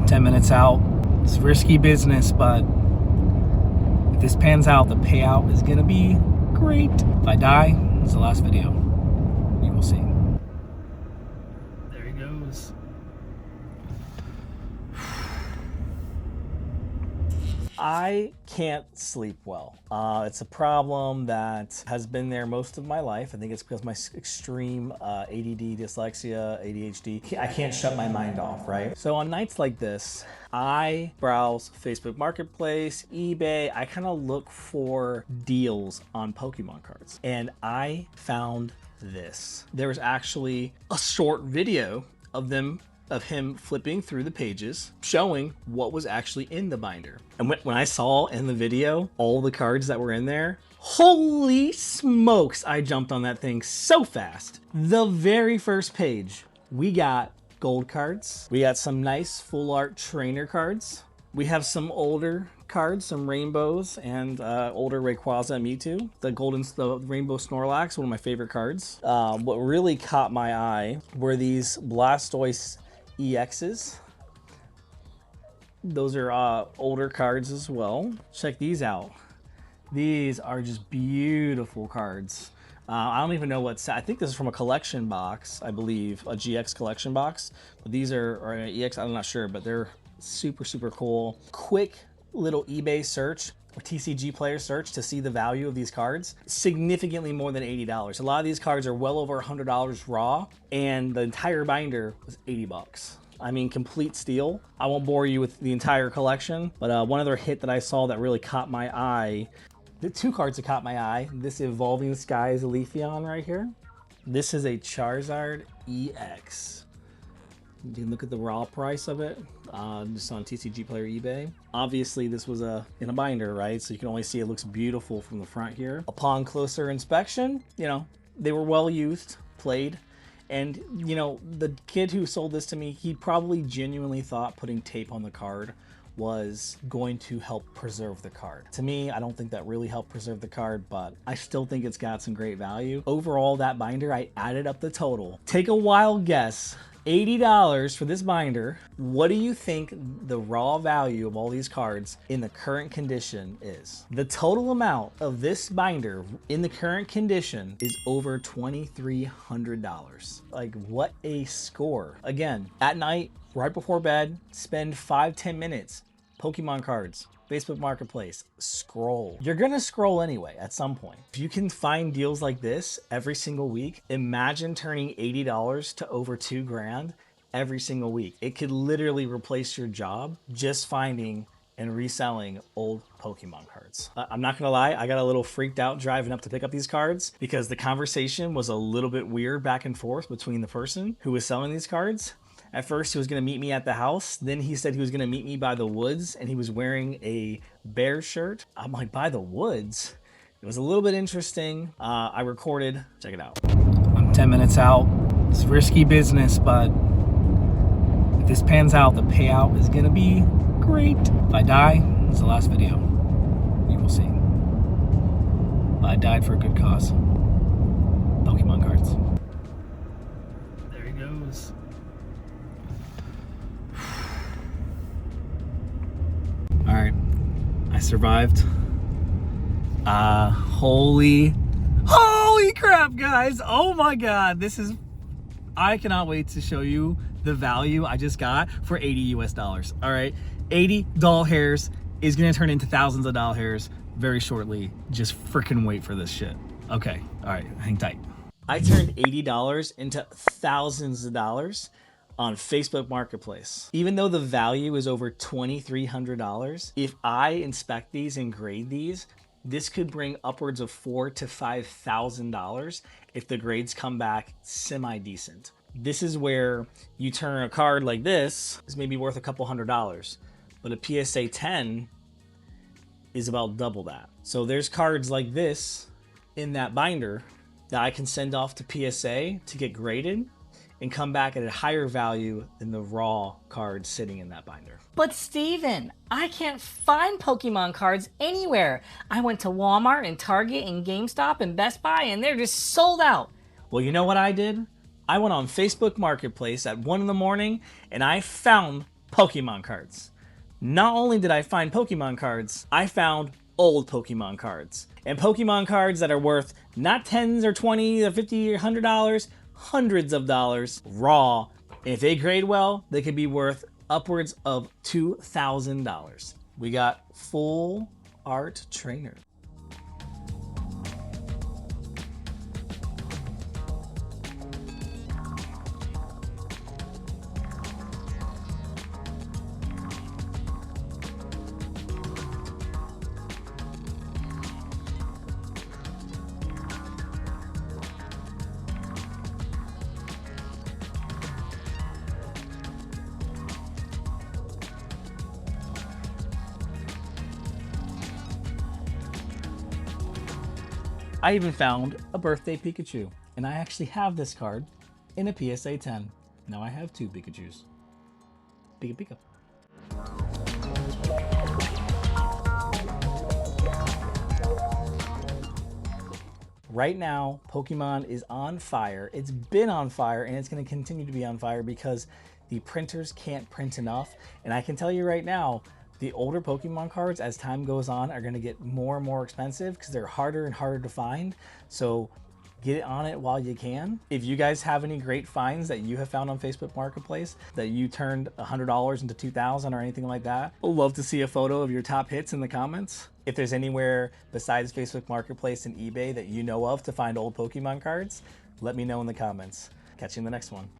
10 minutes out. It's risky business, but if this pans out, the payout is gonna be great. If I die, it's the last video. You will see. There he goes. I can't sleep well. It's a problem that has been there most of my life. I think it's because of my extreme ADD, dyslexia, ADHD. I can't shut my mind off, right? So on nights like this, I browse Facebook Marketplace, eBay. I kind of look for deals on Pokemon cards. And I found this. There was actually a short video of him flipping through the pages, showing what was actually in the binder. And when I saw in the video all the cards that were in there, holy smokes, I jumped on that thing so fast. The very first page, we got gold cards. We got some nice full art trainer cards. We have some older cards, some rainbows, and older Rayquaza and Mewtwo. The Rainbow Snorlax, one of my favorite cards. What really caught my eye were these Blastoise EXs. Those are older cards as well. Check these out. These are just beautiful cards. I don't even know what set. I think this is from a collection box, I believe, a GX collection box. But these or an EX, I'm not sure, but they're super, super cool. Quick little eBay search or TCG player search to see the value of these cards. Significantly more than $80. A lot of these cards are well over $100 raw, and the entire binder was $80. I mean, complete steal. I won't bore you with the entire collection, but one other hit that I saw that really caught my eye, the two cards that caught my eye, this Evolving Skies Leafeon right here. This is a Charizard EX. You can look at the raw price of it, just on TCG Player eBay. Obviously, this was in a binder, right? So you can only see it looks beautiful from the front here. Upon closer inspection, you know, they were well used, played. And, you know, the kid who sold this to me, he probably genuinely thought putting tape on the card was going to help preserve the card. To me, I don't think that really helped preserve the card, but I still think it's got some great value. Overall, that binder, I added up the total. Take a wild guess. $80 for this binder. What do you think the raw value of all these cards in the current condition is? The total amount of this binder in the current condition is over $2,300. Like, what a score. Again, at night, right before bed, spend 5-10 minutes. Pokemon cards, Facebook Marketplace, scroll. You're gonna scroll anyway at some point. If you can find deals like this every single week, imagine turning $80 to over $2 grand every single week. It could literally replace your job just finding and reselling old Pokemon cards. I'm not gonna lie, I got a little freaked out driving up to pick up these cards because the conversation was a little bit weird back and forth between the person who was selling these cards. At first, he was going to meet me at the house. Then he said he was going to meet me by the woods, and he was wearing a bear shirt. I'm like, by the woods? It was a little bit interesting. I recorded. Check it out. I'm 10 minutes out. It's risky business, but if this pans out, the payout is going to be great. If I die, it's the last video. You will see. But I died for a good cause. Pokemon cards. There he goes. All right, I survived. Holy crap, guys. Oh my God, I cannot wait to show you the value I just got for 80 US dollars. All right, 80 doll hairs is gonna turn into thousands of doll hairs very shortly. Just freaking wait for this shit. Okay, all right, hang tight. I turned $80 into thousands of dollars on Facebook Marketplace. Even though the value is over $2,300, if I inspect these and grade these, this could bring upwards of $4,000 to $5,000 if the grades come back semi-decent. This is where you turn a card like this is maybe worth a couple $100, but a PSA 10 is about double that. So there's cards like this in that binder that I can send off to PSA to get graded and come back at a higher value than the raw cards sitting in that binder. But Steven, I can't find Pokemon cards anywhere. I went to Walmart and Target and GameStop and Best Buy and they're just sold out. Well, you know what I did? I went on Facebook Marketplace at 1 in the morning and I found Pokemon cards. Not only did I find Pokemon cards, I found old Pokemon cards. And Pokemon cards that are worth not tens or 20 or 50 or $100, hundreds of dollars raw. If they grade well, they could be worth upwards of $2,000. We got full art trainer. I even found a birthday Pikachu, and I actually have this card in a PSA 10. Now I have 2 Pikachus. Pika Pika. Right now, Pokemon is on fire. It's been on fire, and it's going to continue to be on fire because the printers can't print enough. And I can tell you right now, the older Pokemon cards, as time goes on, are going to get more and more expensive because they're harder and harder to find. So get on it while you can. If you guys have any great finds that you have found on Facebook Marketplace that you turned $100 into $2,000 or anything like that, I'd love to see a photo of your top hits in the comments. If there's anywhere besides Facebook Marketplace and eBay that you know of to find old Pokemon cards, let me know in the comments. Catch you in the next one.